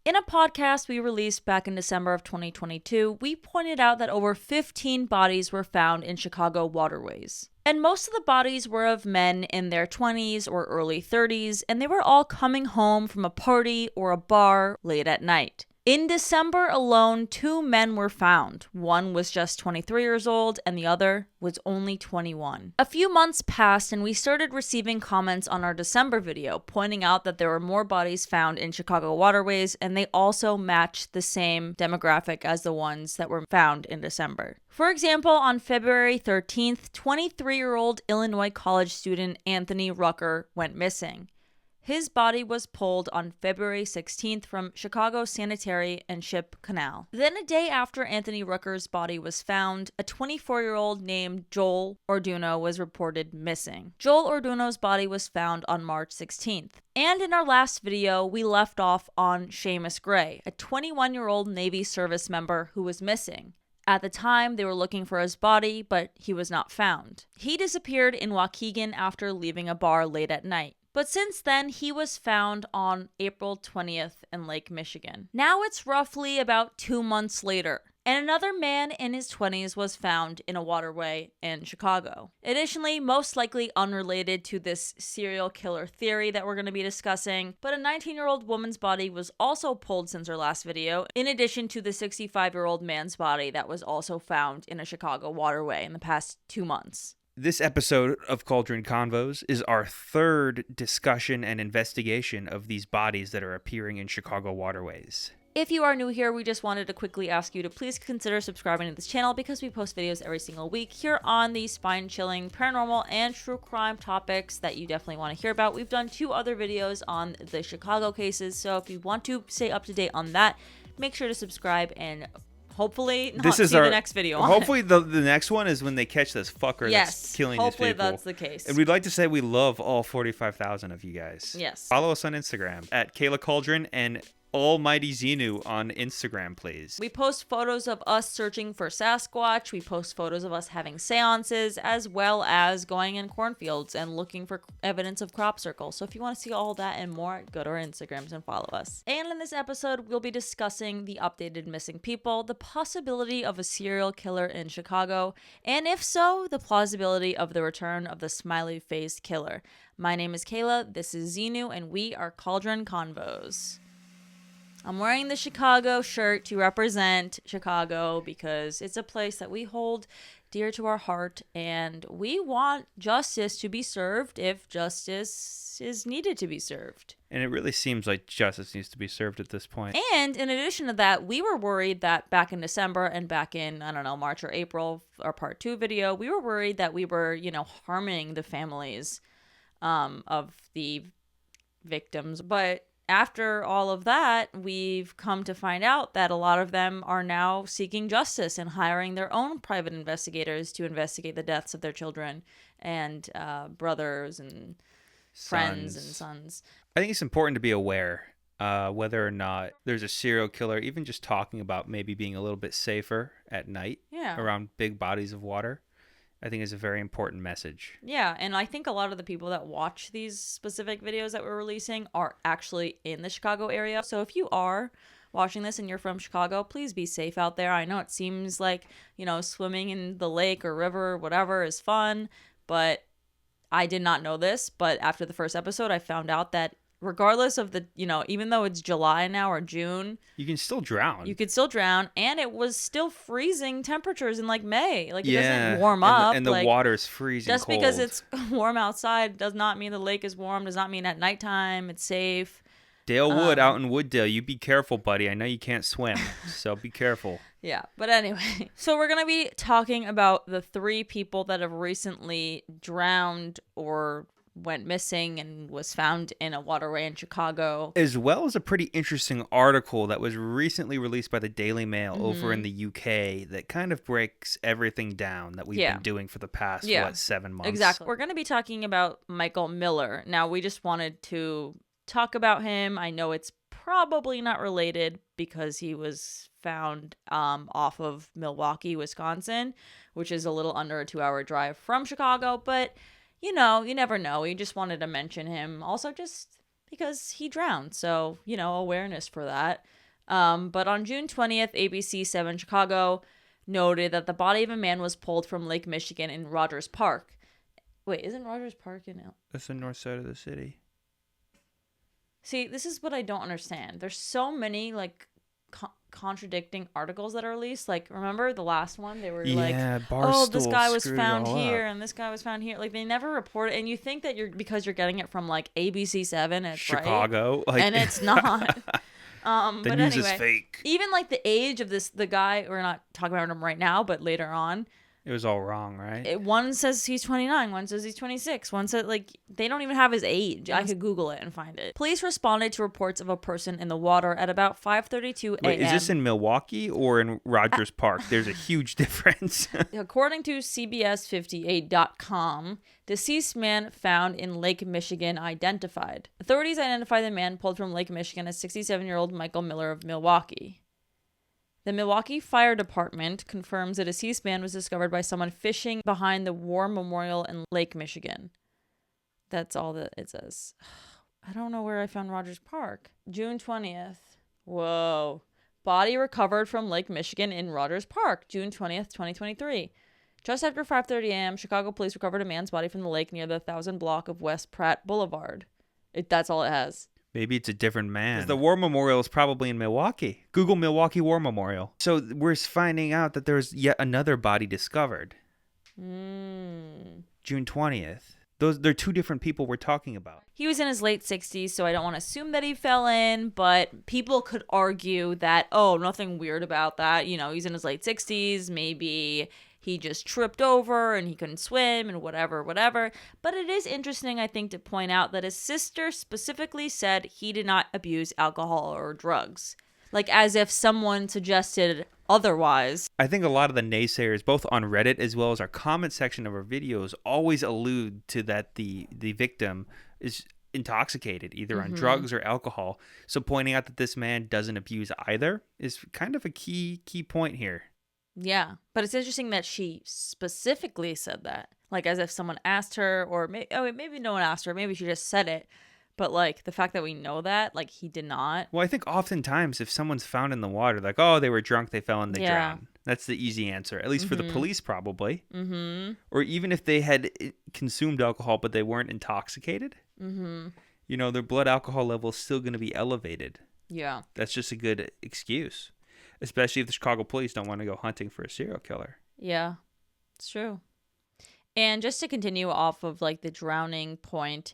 In a podcast we released back in December of 2022, we pointed out that over 15 bodies were found in Chicago waterways. And most of the bodies were of men in their 20s or early 30s, and they were all coming home from a party or a bar late at night. In December alone, 2 men were found. One was just 23 years old and the other was only 21. A few months passed and we started receiving comments on our December video pointing out that there were more bodies found in Chicago waterways and they also matched the same demographic as the ones that were found in December. For example, on February 13th, 23-year-old Illinois college student Anthony Rucker went missing. His body was pulled on February 16th from Chicago Sanitary and Ship Canal. Then a day after Anthony Rucker's body was found, a 24-year-old named Joel Orduno was reported missing. Joel Orduno's body was found on March 16th. And in our last video, we left off on Seamus Gray, a 21-year-old Navy service member who was missing. At the time, they were looking for his body, but he was not found. He disappeared in Waukegan after leaving a bar late at night. But since then, he was found on April 20th in Lake Michigan. Now it's roughly about 2 months later, and another man in his 20s was found in a waterway in Chicago. Additionally, most likely unrelated to this serial killer theory that we're going to be discussing, but a 19-year-old woman's body was also pulled since our last video, in addition to the 65-year-old man's body that was also found in a Chicago waterway in the past 2 months. This episode of Cauldron Convos is our third discussion and investigation of these bodies that are appearing in Chicago waterways. If you are new here, we just wanted to quickly ask you to please consider subscribing to this channel because we post videos every single week here on the spine-chilling, paranormal, and true crime topics that you definitely want to hear about. We've done 2 other videos on the Chicago cases, so if you want to stay up to date on that, make sure to subscribe and hopefully not see the next video on hopefully the next one is when they catch this fucker that's killing these people. Hopefully that's the case. And we'd like to say we love all 45,000 of you guys. Yes. Follow us on Instagram at Kayla Cauldron and Almighty Xenu on Instagram, please. We post photos of us searching for Sasquatch. We post photos of us having seances, as well as going in cornfields and looking for evidence of crop circles. So if you want to see all that and more, go to our Instagrams and follow us. And in this episode, we'll be discussing the updated missing people, the possibility of a serial killer in Chicago, and if so, the plausibility of the return of the smiley-faced killer. My name is Kayla, this is Xenu, and we are Cauldron Convos. I'm wearing the Chicago shirt to represent Chicago because it's a place that we hold dear to our heart and we want justice to be served if justice is needed to be served. And it really seems like justice needs to be served at this point. And in addition to that, we were worried that back in December and back in, March or April, our part 2 video, we were worried that we were, harming the families of the victims. But after all of that, we've come to find out that a lot of them are now seeking justice and hiring their own private investigators to investigate the deaths of their children and brothers and friends and sons. I think it's important to be aware whether or not there's a serial killer, even just talking about maybe being a little bit safer at night around big bodies of water. I think is a very important message. Yeah, and I think a lot of the people that watch these specific videos that we're releasing are actually in the Chicago area. So if you are watching this and you're from Chicago, please be safe out there. I know it seems like, swimming in the lake or river or whatever is fun, but I did not know this. But after the first episode, I found out that regardless of the, even though it's July now or June, you can still drown. You could still drown, and it was still freezing temperatures in May. It doesn't warm up. And the water's freezing just cold. because it's warm outside does not mean the lake is warm, does not mean at nighttime it's safe. Dale Wood out in Wooddale, you be careful, buddy. I know you can't swim, so be careful. Yeah, but anyway, so we're going to be talking about the 3 people that have recently drowned or went missing and was found in a waterway in Chicago. As well as a pretty interesting article that was recently released by the Daily Mail over in the UK that kind of breaks everything down that we've been doing for the past, 7 months. Exactly. We're going to be talking about Michael Miller. Now, we just wanted to talk about him. I know it's probably not related because he was found off of Milwaukee, Wisconsin, which is a little under a 2-hour drive from Chicago, but you never know. We just wanted to mention him. Also, just because he drowned. So, awareness for that. But on June 20th, ABC 7 Chicago noted that the body of a man was pulled from Lake Michigan in Rogers Park. Wait, isn't Rogers Park in That's the north side of the city. See, this is what I don't understand. There's so many, contradicting articles that are released. Remember the last one? They were oh, this guy was found here and this guy was found here. They never report it. And you think that because you're getting it from, ABC 7, it's Chicago. Right. And it's not. The but news anyway, is fake. Even, the age of the guy, we're not talking about him right now, but later on. It was all wrong, right? One says he's 29. One says he's 26. One said, they don't even have his age. I could Google it and find it. Police responded to reports of a person in the water at about 5:32 a.m. Wait, is this in Milwaukee or in Rogers Park? There's a huge difference. According to CBS58.com, deceased man found in Lake Michigan identified. Authorities identified the man pulled from Lake Michigan as 67-year-old Michael Miller of Milwaukee. The Milwaukee Fire Department confirms the deceased man was discovered by someone fishing behind the War Memorial in Lake Michigan. That's all that it says. I don't know where I found Rogers Park. June 20th. Whoa. Body recovered from Lake Michigan in Rogers Park, June 20th, 2023. Just after 5:30 a.m., Chicago police recovered a man's body from the lake near the 1000 block of West Pratt Boulevard. That's all it has. Maybe it's a different man. The War Memorial is probably in Milwaukee. Google Milwaukee War Memorial. So we're finding out that there's yet another body discovered. June 20th. They're two different people we're talking about. He was in his late 60s, so I don't want to assume that he fell in, but people could argue that, nothing weird about that. He's in his late 60s, maybe he just tripped over and he couldn't swim and whatever. But it is interesting, I think, to point out that his sister specifically said he did not abuse alcohol or drugs. As if someone suggested otherwise. I think a lot of the naysayers, both on Reddit as well as our comment section of our videos, always allude to that the victim is intoxicated, either on drugs or alcohol. So pointing out that this man doesn't abuse either is kind of a key point here. Yeah, but it's interesting that she specifically said that. As if someone asked her, or maybe no one asked her, maybe she just said it. But, the fact that we know that, he did not. Well, I think oftentimes if someone's found in the water, they were drunk, they fell and they drowned. That's the easy answer, at least for the police probably. Mm-hmm. Or even if they had consumed alcohol but they weren't intoxicated. Mm-hmm. Their blood alcohol level is still going to be elevated. Yeah. That's just a good excuse. Especially if the Chicago police don't want to go hunting for a serial killer. Yeah, it's true. And just to continue off of the drowning point,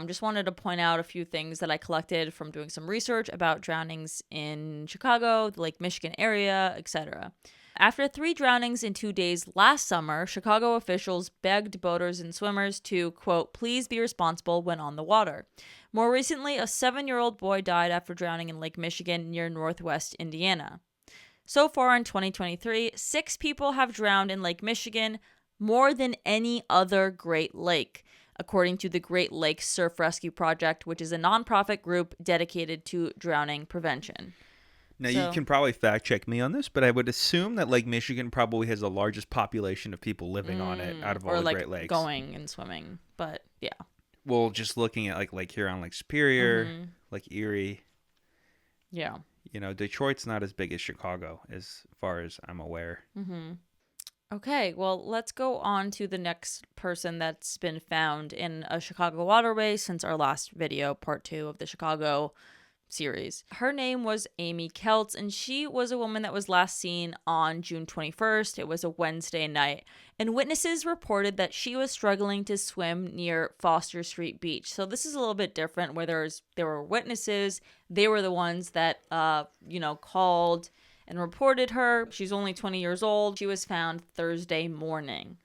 just wanted to point out a few things that I collected from doing some research about drownings in Chicago, the Lake Michigan area, etc. After 3 drownings in 2 days last summer, Chicago officials begged boaters and swimmers to, quote, please be responsible when on the water. More recently, a 7-year-old boy died after drowning in Lake Michigan near northwest Indiana. So far in 2023, 6 people have drowned in Lake Michigan, more than any other Great Lake, according to the Great Lakes Surf Rescue Project, which is a nonprofit group dedicated to drowning prevention. Now, you can probably fact check me on this, but I would assume that Lake Michigan probably has the largest population of people living on it out of all the Great Lakes. Or going and swimming, but yeah. Well, just looking at Lake Huron, Lake Superior, Lake Erie. Yeah. Detroit's not as big as Chicago, as far as I'm aware. Mm-hmm. Okay, well, let's go on to the next person that's been found in a Chicago waterway since our last video, part 2 of the Chicago series. Her name was Amy Keltz, and she was a woman that was last seen on June 21st. It was a Wednesday night, and witnesses reported that she was struggling to swim near Foster Street Beach. So this is a little bit different, where there were witnesses. They were the ones that called and reported her. She's only 20 years old. She was found Thursday morning.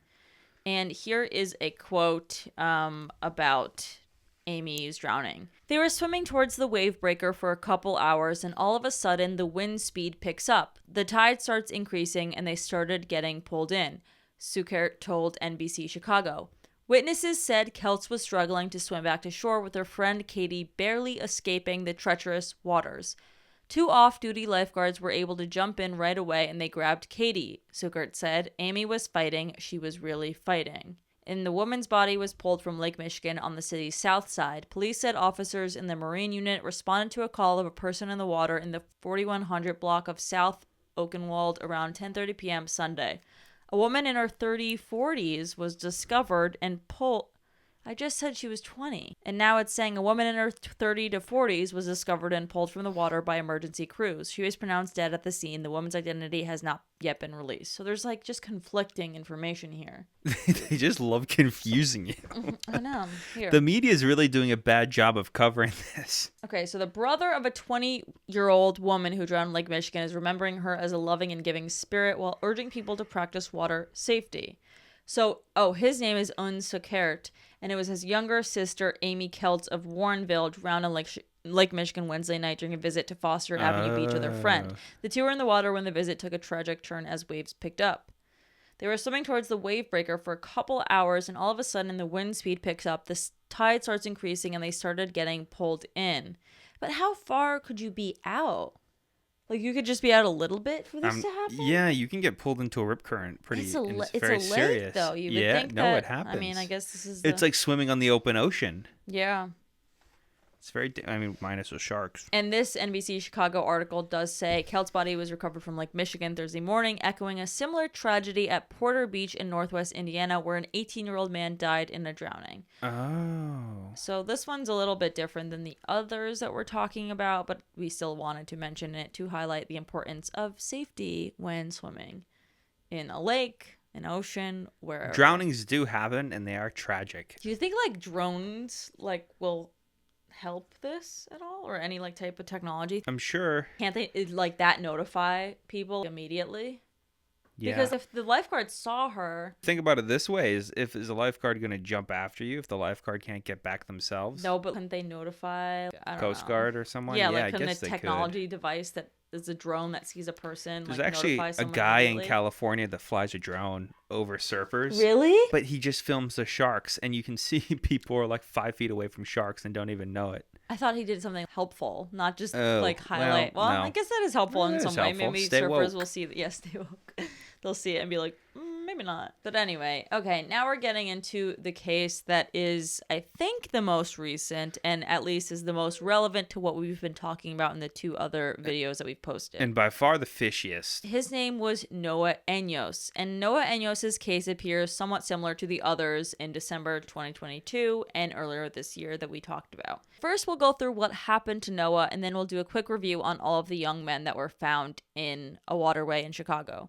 And here is a quote about Amy's drowning. They were swimming towards the wave breaker for a couple hours, and all of a sudden the wind speed picks up. The tide starts increasing and they started getting pulled in, Sukert told NBC Chicago. Witnesses said Keltz was struggling to swim back to shore with her friend Katie barely escaping the treacherous waters. 2 off-duty lifeguards were able to jump in right away and they grabbed Katie, Sukert said. Amy was fighting. She was really fighting. And the woman's body was pulled from Lake Michigan on the city's south side. Police said officers in the Marine unit responded to a call of a person in the water in the 4100 block of South Oakenwald around 10:30 p.m. Sunday. A woman in her 40s was discovered and pulled. I just said she was 20. And now it's saying a woman in her 30 to 40s was discovered and pulled from the water by emergency crews. She was pronounced dead at the scene. The woman's identity has not yet been released. So there's like just conflicting information here. They just love confusing you. I know. Here. The media is really doing a bad job of covering this. Okay, so the brother of a 20-year-old woman who drowned in Lake Michigan is remembering her as a loving and giving spirit while urging people to practice water safety. So, his name is Un Sukert, and it was his younger sister, Amy Keltz of Warrenville, drowned in Lake Michigan Wednesday night during a visit to Foster Avenue Beach with her friend. The two were in the water when the visit took a tragic turn as waves picked up. They were swimming towards the wave breaker for a couple hours, and all of a sudden the wind speed picks up, the tide starts increasing, and they started getting pulled in. But how far could you be out? Like, you could just be out a little bit for this to happen? Yeah, you can get pulled into a rip current It's very lake, serious. Though. You would think that, it happens. I mean, I guess this is It's like swimming on the open ocean. Yeah. It's minus the sharks. And this NBC Chicago article does say Kelt's body was recovered from Lake Michigan Thursday morning, echoing a similar tragedy at Porter Beach in northwest Indiana, where an 18-year-old man died in a drowning. Oh. So this one's a little bit different than the others that we're talking about, but we still wanted to mention it to highlight the importance of safety when swimming in a lake, an ocean, wherever. Drownings do happen, and they are tragic. Do you think like drones will help this at all, or any like type of technology? I'm sure. Can't they like that notify people immediately? Yeah. Because if the lifeguard saw her, think about it this way: is the lifeguard going to jump after you if the lifeguard can't get back themselves? No, but couldn't they notify Coast Guard or someone? Yeah, like couldn't the technology device that is a drone that sees a person. There's like, actually a guy in California that flies a drone over surfers. Really? But he just films the sharks, and you can see people are like 5 feet away from sharks and don't even know it. I thought he did something helpful, not just like highlight. Well, no. I guess that is helpful in some way. Maybe Stay surfers woke. will see that. Yes, they woke. They'll see it and be like, maybe not. But anyway, okay, now we're getting into the case that is, I think, the most recent and at least is the most relevant to what we've been talking about in the 2 other videos that we've posted. And by far the fishiest. His name was Noah Enyos, and Noah Enyos' case appears somewhat similar to the others in December 2022 and earlier this year that we talked about. First, we'll go through what happened to Noah, and then we'll do a quick review on all of the young men that were found in a waterway in Chicago.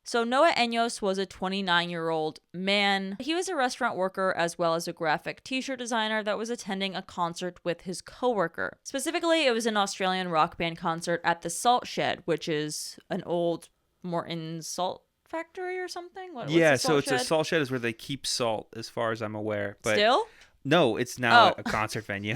So Noah Enyos was a 29-year-old man. He was a restaurant worker as well as a graphic t-shirt designer that was attending a concert with his coworker. Specifically, it was an Australian rock band concert at the Salt Shed, which is an old Morton salt factory or something? Yeah, so it's a salt shed is where they keep salt as far as I'm aware. But still? No, it's now a concert venue.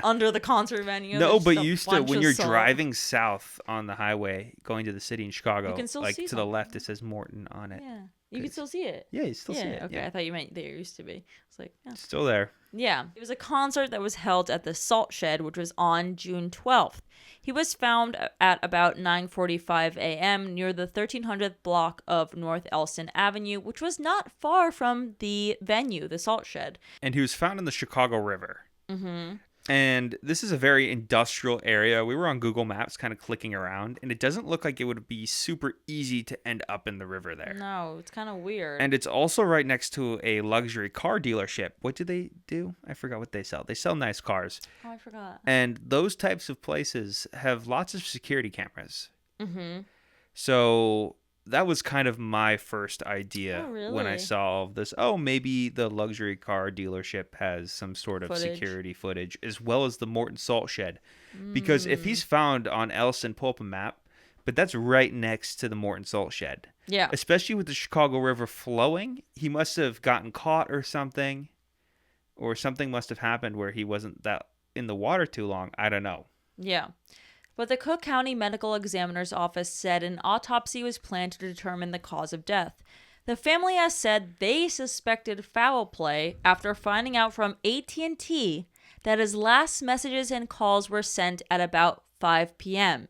Under the concert venue? No, but used to, when you're driving south on the highway going to the city in Chicago, you can still like see to the left, it says Morton on it. Yeah. You can still see it. Yeah, you still see it. Okay, yeah. I thought you meant there used to be. It's like, yeah. Still there. Yeah. It was a concert that was held at the Salt Shed, which was on June 12th. He was found at about 9:45 a.m. near the 1300th block of North Elston Avenue, which was not far from the venue, the Salt Shed. And he was found in the Chicago River. Mm-hmm. And this is a very industrial area. We were on Google Maps kind of clicking around, and it doesn't look like it would be super easy to end up in the river there. No, it's kind of weird. And it's also right next to a luxury car dealership. What do they do? I forgot what they sell. They sell nice cars. Oh, I forgot. And those types of places have lots of security cameras. Mm-hmm. So that was kind of my first idea really? When I saw this. Oh, maybe the luxury car dealership has some sort of security footage, as well as the Morton Salt Shed. Because if he's found on Elston, pull up a map, but that's right next to the Morton Salt Shed. Yeah. Especially with the Chicago River flowing, he must have gotten caught or something must have happened where he wasn't that in the water too long. I don't know. Yeah. But the Cook County Medical Examiner's Office said an autopsy was planned to determine the cause of death. The family has said they suspected foul play after finding out from AT&T that his last messages and calls were sent at about 5 p.m.,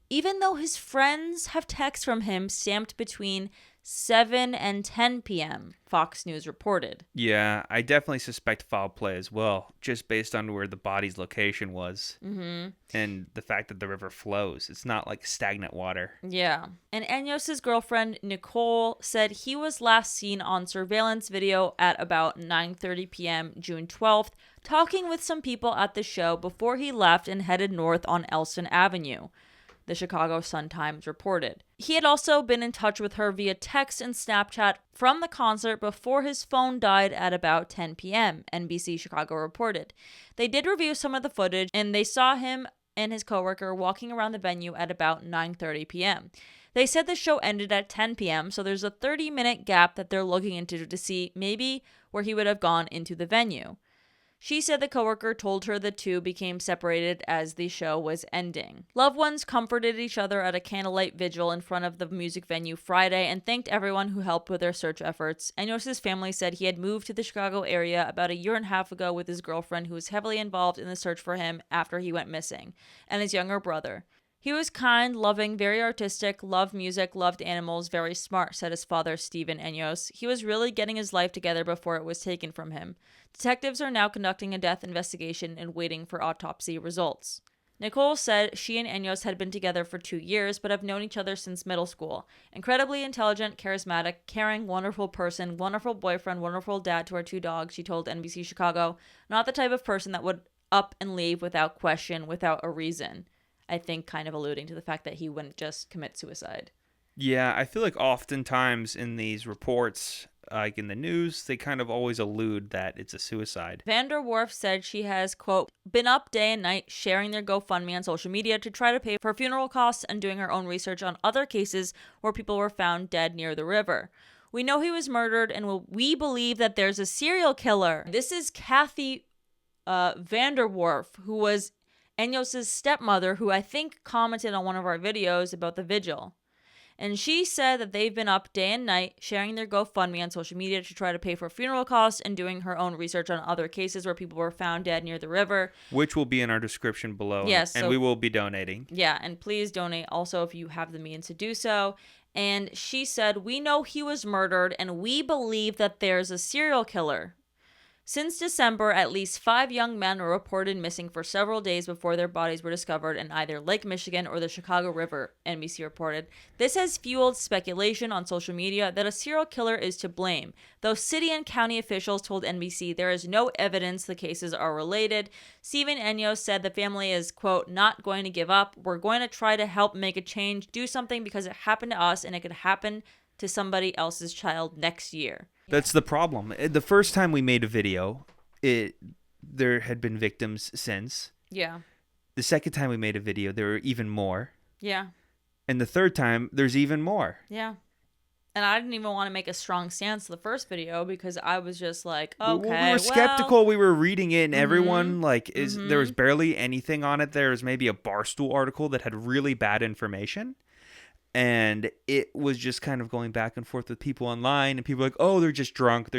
even though his friends have texts from him stamped between 7 and 10 p.m., Fox News reported. Yeah, I definitely suspect foul play as well, just based on where the body's location was. And the fact that the river flows. It's not like stagnant water. Yeah. And Enyos' girlfriend, Nicole, said he was last seen on surveillance video at about 9:30 p.m. June 12th, talking with some people at the show before he left and headed north on Elston Avenue, the Chicago Sun-Times reported. He had also been in touch with her via text and Snapchat from the concert before his phone died at about 10 p.m., NBC Chicago reported. They did review some of the footage, and they saw him and his coworker walking around the venue at about 9:30 p.m. They said the show ended at 10 p.m., so there's a 30-minute gap that they're looking into to see maybe where he would have gone into the venue. She said the coworker told her the two became separated as the show was ending. Loved ones comforted each other at a candlelight vigil in front of the music venue Friday and thanked everyone who helped with their search efforts. Enyos' family said he had moved to the Chicago area about a year and a half ago with his girlfriend, who was heavily involved in the search for him after he went missing, and his younger brother. He was kind, loving, very artistic, loved music, loved animals, very smart, said his father, Stephen Enyos. He was really getting his life together before it was taken from him. Detectives are now conducting a death investigation and waiting for autopsy results. Nicole said she and Enyos had been together for 2 years, but have known each other since middle school. Incredibly intelligent, charismatic, caring, wonderful person, wonderful boyfriend, wonderful dad to our 2 dogs, she told NBC Chicago. Not the type of person that would up and leave without question, without a reason. I think kind of alluding to the fact that he wouldn't just commit suicide. Yeah, I feel like oftentimes in these reports, like in the news, they kind of always allude that it's a suicide. Vander Werf said she has, quote, been up day and night sharing their GoFundMe on social media to try to pay for funeral costs and doing her own research on other cases where people were found dead near the river. We know he was murdered, and we believe that there's a serial killer. This is Kathy Vander Werf, who was Enyos' stepmother, who I think commented on one of our videos about the vigil. And she said that they've been up day and night sharing their GoFundMe on social media to try to pay for funeral costs and doing her own research on other cases where people were found dead near the river. Which will be in our description below. Yes. And we will be donating. Yeah, and please donate also if you have the means to do so. And she said, we know he was murdered and we believe that there's a serial killer. Since December, at least 5 young men were reported missing for several days before their bodies were discovered in either Lake Michigan or the Chicago River, NBC reported. This has fueled speculation on social media that a serial killer is to blame, though city and county officials told NBC there is no evidence the cases are related. Stephen Enyos said the family is, quote, not going to give up. We're going to try to help make a change, do something because it happened to us and it could happen to somebody else's child next year. That's the problem. The first time we made a video, there had been victims since. Yeah. The second time we made a video, there were even more. Yeah. And the third time, there's even more. Yeah. And I didn't even want to make a strong stance to the first video because I was just like, okay, we were skeptical. We were reading it, and everyone, there was barely anything on it. There was maybe a Barstool article that had really bad information. And it was just kind of going back and forth with people online, and people were like, oh, they're just drunk,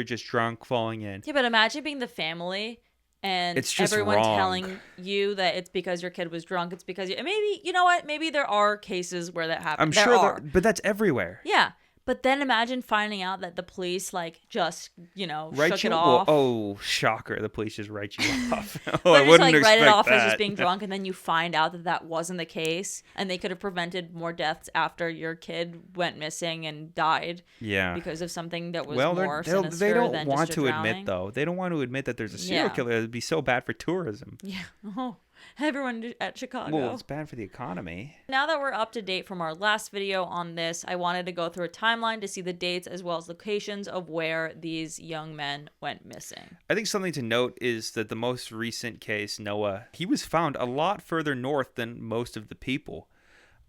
falling in. Yeah, but imagine being the family and it's just everyone wrong. Telling you that it's because your kid was drunk. It's because maybe, you know what? Maybe there are cases where that happens. I'm sure, but that's everywhere. Yeah. But then imagine finding out that the police, just, shook it off. Oh, shocker. The police just write you off. I wouldn't expect write it off as just being drunk, and then you find out that wasn't the case, and they could have prevented more deaths after your kid went missing and died. Yeah. Because of something that was more sinister they don't than want just to drowning. admit, though. They don't want to admit that there's a serial killer. It would be so bad for tourism. Yeah. Oh. Everyone at Chicago. Well, it's bad for the economy. Now that we're up to date from our last video on this, I wanted to go through a timeline to see the dates as well as locations of where these young men went missing. I think something to note is that the most recent case, Noah, he was found a lot further north than most of the people.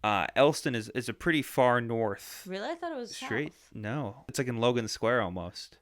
Elston is a pretty far north. Really? I thought it was straight. south. No, it's like in Logan Square almost.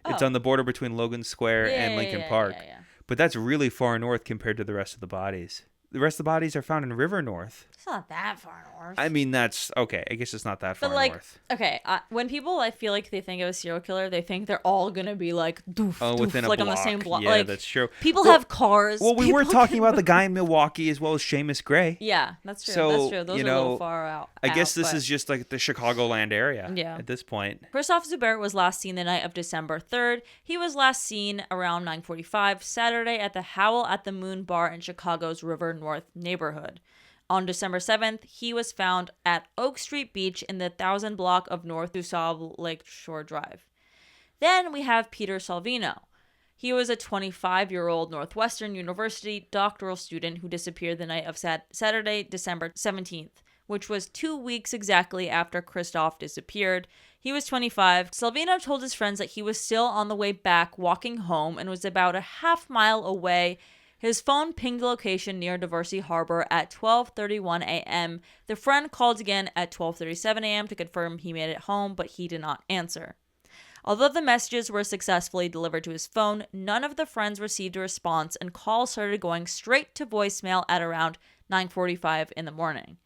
Oh. It's on the border between Logan Square and Lincoln Park. Yeah. But that's really far north compared to the rest of the bodies. The rest of the bodies are found in River North. It's not that far north. I mean, that's okay. I guess it's not that far north. Okay, when people, I feel like they think of a serial killer, they think they're all gonna be like doof, doof, within a like block. on the same block. Yeah, like, that's true. People have cars. Well, we were talking about the guy in Milwaukee as well as Seamus Gray. Yeah, that's true. So, that's true. Those are a little far out. I guess this is just like the Chicagoland area at this point. Christoph Zuber was last seen the night of December 3rd. He was last seen around 9:45 Saturday at the Howl at the Moon bar in Chicago's River North neighborhood. On December 7th, he was found at Oak Street Beach in the 1000 block of North DuSable Lake Shore Drive. Then we have Peter Salvino. He was a 25-year-old Northwestern University doctoral student who disappeared the night of Saturday, December 17th, which was 2 weeks exactly after Christoph disappeared. He was 25. Salvino told his friends that he was still on the way back walking home and was about a half mile away. His phone pinged the location near Diversey Harbor at 12:31 a.m. The friend called again at 12:37 a.m. to confirm he made it home, but he did not answer. Although the messages were successfully delivered to his phone, none of the friends received a response, and calls started going straight to voicemail at around 9:45 in the morning.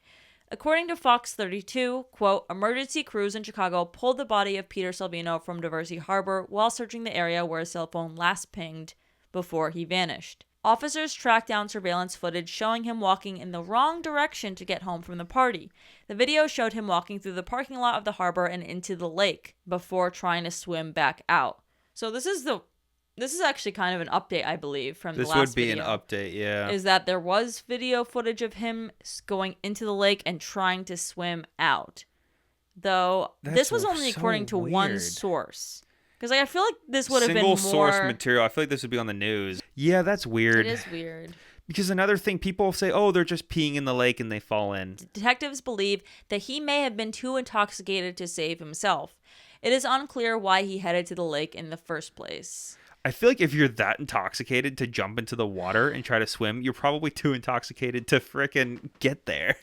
According to Fox 32, quote, emergency crews in Chicago pulled the body of Peter Salvino from Diversey Harbor while searching the area where his cell phone last pinged before he vanished. Officers tracked down surveillance footage showing him walking in the wrong direction to get home from the party. The video showed him walking through the parking lot of the harbor and into the lake before trying to swim back out. So this is actually kind of an update, I believe, from the last video. This would be an update, yeah. Is that there was video footage of him going into the lake and trying to swim out. Though this was only according to one source. Because I feel like this would have been more... Single source material. I feel like this would be on the news. Yeah, that's weird. It is weird. Because another thing, people say, oh, they're just peeing in the lake and they fall in. Detectives believe that he may have been too intoxicated to save himself. It is unclear why he headed to the lake in the first place. I feel like if you're that intoxicated to jump into the water and try to swim, you're probably too intoxicated to frickin' get there.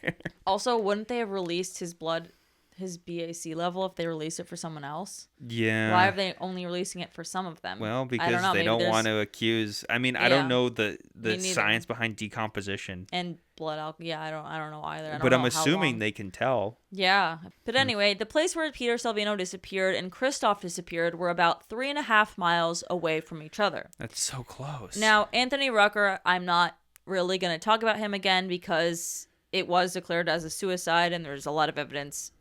Also, wouldn't they have released his blood... his BAC level if they release it for someone else? Yeah. Why are they only releasing it for some of them? Well, because they don't want to accuse. I mean, I don't know the science behind decomposition and blood alcohol. Yeah, I don't know either. But I'm assuming they can tell. Yeah. But anyway, the place where Peter Salvino disappeared and Christoph disappeared were about 3.5 miles away from each other. That's so close. Now, Anthony Rucker, I'm not really going to talk about him again because it was declared as a suicide, and there's a lot of evidence,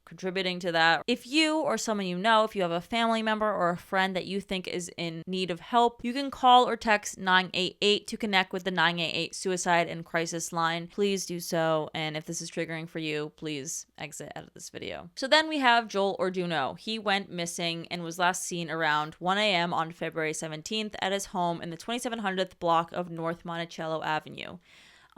contributing to that. If you or someone you know, if you have a family member or a friend that you think is in need of help, you can call or text 988 to connect with the 988 Suicide and Crisis line. Please do so, and if this is triggering for you, please exit out of this video. So then we have Joel Orduno. He went missing and was last seen around 1 a.m. on February 17th at his home in the 2700th block of North Monticello Avenue.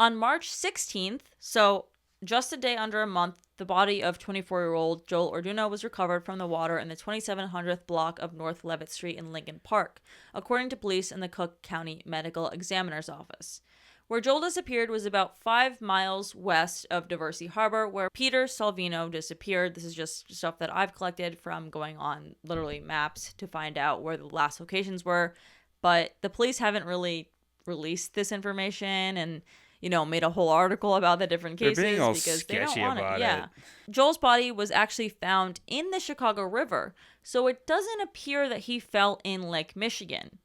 On March 16th, so just a day under a month, the body of 24-year-old Joel Orduno was recovered from the water in the 2700th block of North Levitt Street in Lincoln Park, according to police and the Cook County Medical Examiner's Office. Where Joel disappeared was about 5 miles west of Diversey Harbor, where Peter Salvino disappeared. This is just stuff that I've collected from going on literally maps to find out where the last locations were, but the police haven't really released this information and made a whole article about the different cases. They're being all because sketchy they don't want about it. Yeah. Joel's body was actually found in the Chicago River, so it doesn't appear that he fell in Lake Michigan.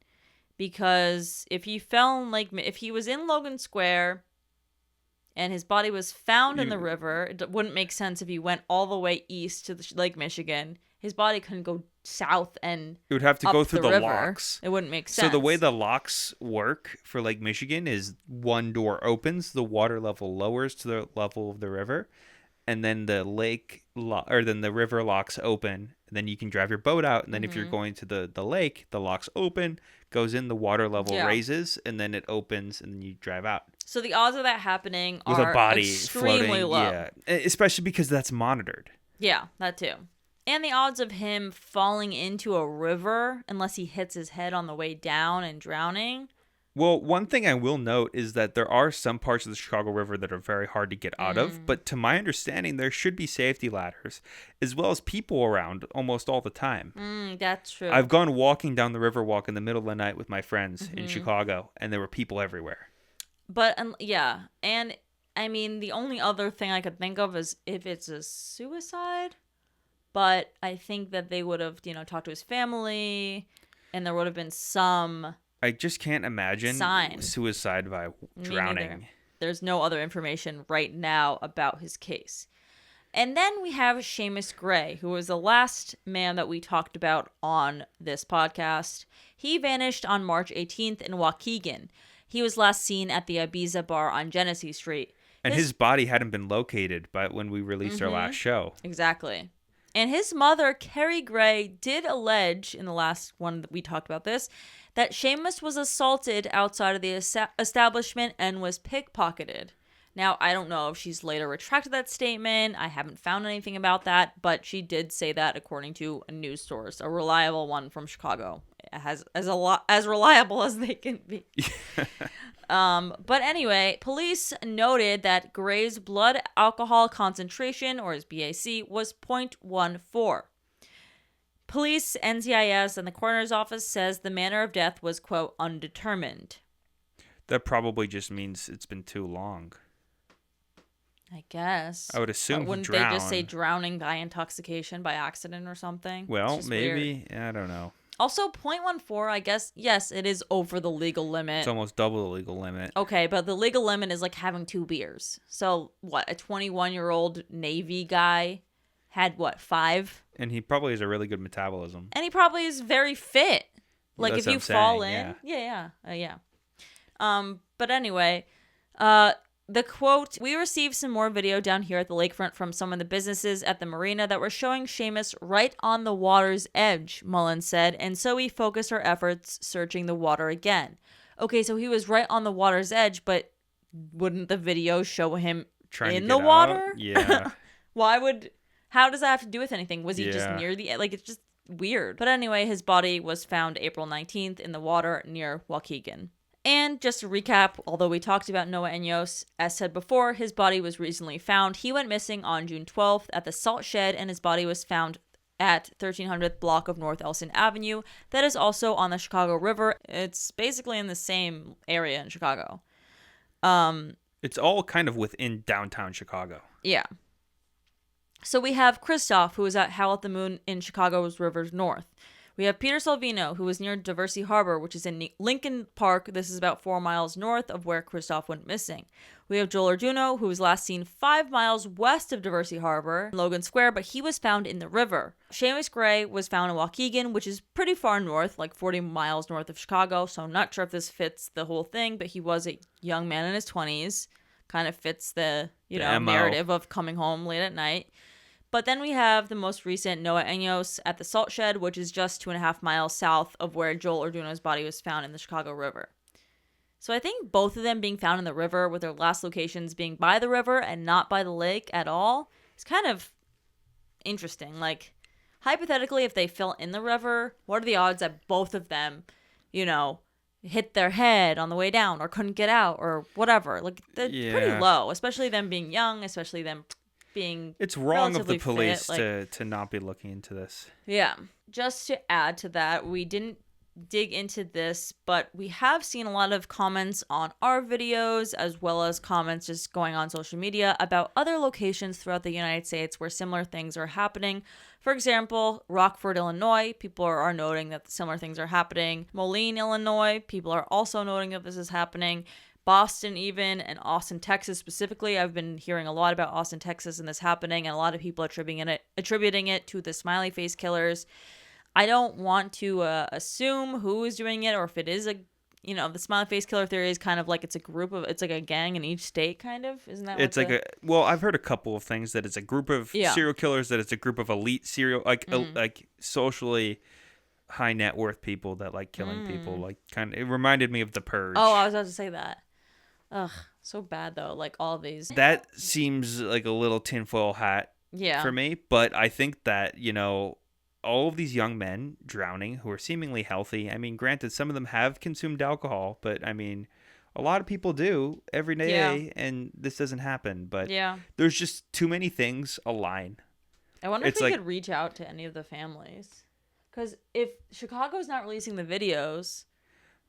Because if he if he was in Logan Square and his body was found in the river, it wouldn't make sense if he went all the way east to Lake Michigan. His body couldn't go south and it would have to go through the river. locks. It wouldn't make sense. So the way the locks work for Lake Michigan is one door opens, the water level lowers to the level of the river, and then the the river locks open, and then you can drive your boat out, and then if you're going to the lake, the locks open, goes in, the water level raises, and then it opens, and then you drive out. So the odds of that happening with are a body extremely floating, low. Yeah, especially because that's monitored. Yeah, that too. And the odds of him falling into a river, unless he hits his head on the way down and drowning. Well, one thing I will note is that there are some parts of the Chicago River that are very hard to get out of. But to my understanding, there should be safety ladders, as well as people around almost all the time. That's true. I've gone walking down the Riverwalk in the middle of the night with my friends in Chicago, and there were people everywhere. But yeah, and I mean, the only other thing I could think of is if it's a suicide. But I think that they would have, talked to his family, and there would have been some I just can't imagine sign. suicide by drowning. Neither. There's no other information right now about his case. And then we have Seamus Gray, who was the last man that we talked about on this podcast. He vanished on March 18th in Waukegan. He was last seen at the Ibiza bar on Genesee Street. And his body hadn't been located by when we released our last show. Exactly. And his mother, Carrie Gray, did allege in the last one that we talked about this, that Seamus was assaulted outside of the establishment and was pickpocketed. Now, I don't know if she's later retracted that statement. I haven't found anything about that, but she did say that according to a news source, a reliable one from Chicago. As reliable as they can be. But anyway, police noted that Gray's blood alcohol concentration, or his BAC, was 0.14. Police, NCIS, and the coroner's office says the manner of death was, quote, undetermined. That probably just means it's been too long. I guess. I would assume wouldn't they just say drowning by intoxication by accident or something? Well, maybe. Weird. I don't know. Also, 0.14, I guess, yes, it is over the legal limit. It's almost double the legal limit. Okay, but the legal limit is like having 2 beers. So, what, a 21-year-old Navy guy had, 5? And he probably has a really good metabolism. And he probably is very fit. Like, if you fall in. Yeah. Yeah. But anyway, the quote, we received some more video down here at the lakefront from some of the businesses at the marina that were showing Seamus right on the water's edge, Mullins said, and so we focused our efforts searching the water again. Okay, so he was right on the water's edge, but wouldn't the video show him in the water? Yeah. How does that have to do with anything? Was he just near the, it's just weird. But anyway, his body was found April 19th in the water near Waukegan. And just to recap, although we talked about Noah Enyos, as said before, his body was recently found. He went missing on June 12th at the salt shed, and his body was found at 1300th block of North Elson Avenue. That is also on the Chicago River. It's basically in the same area in Chicago. It's all kind of within downtown Chicago. Yeah. So we have Christoph, who was at Howl at the Moon in Chicago's Rivers North. We have Peter Salvino, who was near Diversey Harbor, which is in Lincoln Park. This is about 4 miles north of where Christoph went missing. We have Joel Arduino, who was last seen 5 miles west of Diversey Harbor, Logan Square, but he was found in the river. Seamus Gray was found in Waukegan, which is pretty far north, like 40 miles north of Chicago, so I'm not sure if this fits the whole thing, but he was a young man in his 20s. Kind of fits the narrative of coming home late at night. But then we have the most recent Noah Enyos at the Salt Shed, which is just 2.5 miles south of where Joel Arduino's body was found in the Chicago River. So I think both of them being found in the river, with their last locations being by the river and not by the lake at all, is kind of interesting. Like, hypothetically, if they fell in the river, what are the odds that both of them, hit their head on the way down or couldn't get out or whatever? Like, they're pretty low, especially them being young, especially them being it's wrong of the police fit, to not be looking into this. Yeah. Just to add to that, we didn't dig into this, but we have seen a lot of comments on our videos, as well as comments just going on social media about other locations throughout the United States where similar things are happening. For example, Rockford, Illinois, people are noting that similar things are happening. Moline, Illinois, people are also noting that this is happening. Boston even, and Austin, Texas specifically. I've been hearing a lot about Austin, Texas and this happening, and a lot of people attributing it to the smiley face killers. I don't want to assume who is doing it, or if it is the smiley face killer theory is kind of like it's like a gang in each state, kind of. Isn't that I've heard a couple of things that it's a group of serial killers, that it's a group of elite like socially high net worth people that like killing people. Like, kind of, it reminded me of The Purge. Oh, I was about to say that. Ugh, so bad though. Like all these. That seems like a little tinfoil hat for me. But I think that, all of these young men drowning who are seemingly healthy. I mean, granted, some of them have consumed alcohol, but I mean, a lot of people do every day, and this doesn't happen. But there's just too many things align. I wonder if we could reach out to any of the families. Because if Chicago's not releasing the videos,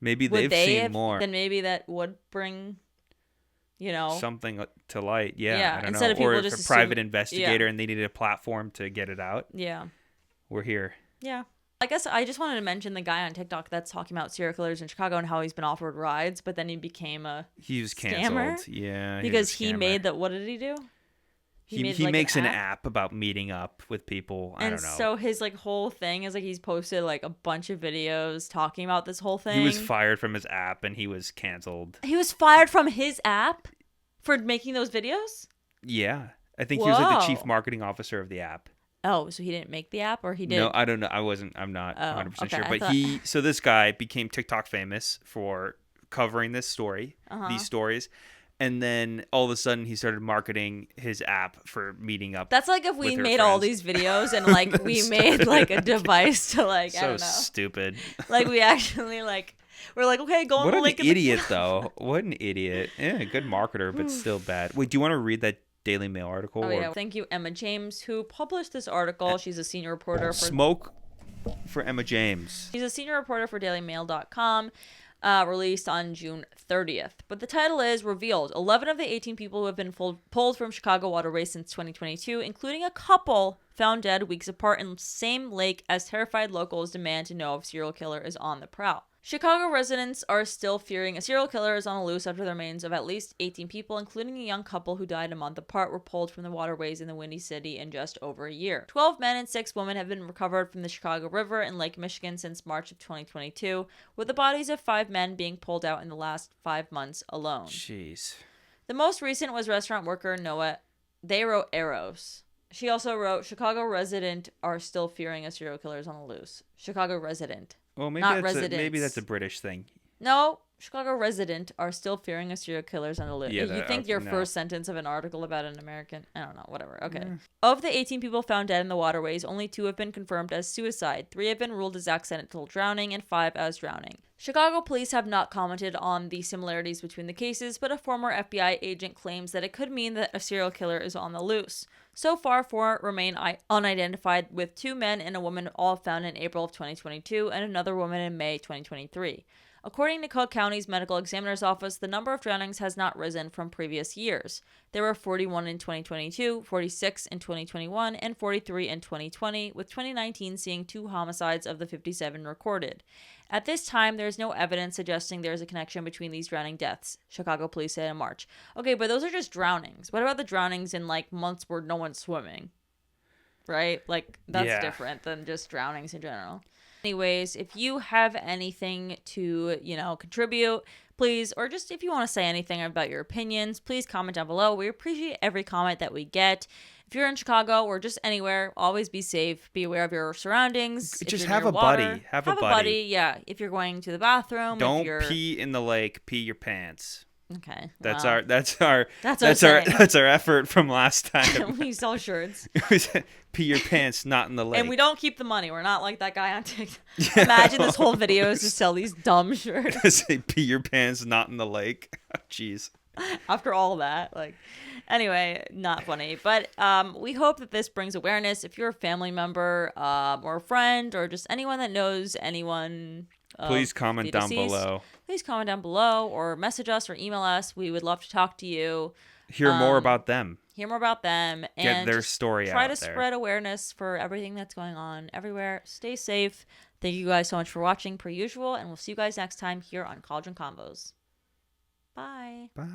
maybe they've seen more. Then maybe that would bring something to light. Yeah, I don't instead know. of people Or just if a private assume, investigator and they needed a platform to get it out. Yeah. We're here. Yeah. I guess I just wanted to mention the guy on TikTok that's talking about serial killers in Chicago and how he's been offered rides, but then he became a He was scammer. canceled. Yeah. Because he made the, what did he do? He makes an app about meeting up with people. I don't know. And so his like whole thing is like he's posted like a bunch of videos talking about this whole thing. He was fired from his app and he was canceled. He was fired from his app for making those videos? Yeah. I think he was like the chief marketing officer of the app. Oh, so he didn't make the app, or he did? No, I don't know. I'm not 100% sure. But so this guy became TikTok famous for covering this story, these stories. And then all of a sudden he started marketing his app for meeting up. That's like if we made all these videos and like we made like a device to like, so I don't know. Stupid. Like we actually like, we're like, okay, go on the link. What an idiot though. What an idiot. Yeah, good marketer, but still bad. Wait, do you want to read that Daily Mail article? Oh, yeah. Thank you, Emma James, who published this article. She's a senior reporter for... Smoke for Emma James. She's a senior reporter for dailymail.com, released on June 30th. But the title is Revealed. 11 of the 18 people who have been pulled from Chicago waterways since 2022, including a couple found dead weeks apart in the same lake as terrified locals demand to know if serial killer is on the prowl. Chicago residents are still fearing a serial killer is on the loose after the remains of at least 18 people, including a young couple who died a month apart, were pulled from the waterways in the Windy City in just over a year. 12 men and 6 women have been recovered from the Chicago River in Lake Michigan since March of 2022, with the bodies of 5 men being pulled out in the last 5 months alone. Jeez. The most recent was restaurant worker Noah. They wrote Enyos. She also wrote, Chicago resident are still fearing a serial killer is on the loose. Chicago resident. Well, maybe that's a British thing. No, Chicago resident are still fearing a serial killer's on the loose. Yeah, you think your first sentence of an article about an American? I don't know, whatever. Okay. Of the 18 people found dead in the waterways, only 2 have been confirmed as suicide, 3 have been ruled as accidental drowning, and 5 as drowning. Chicago police have not commented on the similarities between the cases, but a former FBI agent claims that it could mean that a serial killer is on the loose. So far, 4 remain unidentified, with 2 men and a woman all found in April of 2022 and another woman in May 2023. According to Cook County's medical examiner's office, the number of drownings has not risen from previous years. There were 41 in 2022, 46 in 2021, and 43 in 2020, with 2019 seeing 2 homicides of the 57 recorded. At this time, there is no evidence suggesting there is a connection between these drowning deaths, Chicago police said in March. Okay, but those are just drownings. What about the drownings in, like, months where no one's swimming? Right? Like, that's different than just drownings in general. Anyways, if you have anything to, contribute, please, or just if you want to say anything about your opinions, please comment down below. We appreciate every comment that we get. If you're in Chicago or just anywhere, always be safe. Be aware of your surroundings. Just have a buddy. Have a buddy. Yeah. If you're going to the bathroom, don't pee in the lake. Pee your pants. Okay. That's our effort from last time. We sell shirts. Pee your pants, not in the lake. And we don't keep the money. We're not like that guy on TikTok. Imagine this whole video is to sell these dumb shirts. Say pee your pants, not in the lake. Jeez. After all that, anyway, not funny. But we hope that this brings awareness. If you're a family member or a friend or just anyone that knows anyone, please comment down below. Please comment down below or message us or email us. We would love to talk to you. Hear more about them. And get their story out there. Try to spread awareness for everything that's going on everywhere. Stay safe. Thank you guys so much for watching per usual, and we'll see you guys next time here on Cauldron Convos. Bye. Bye.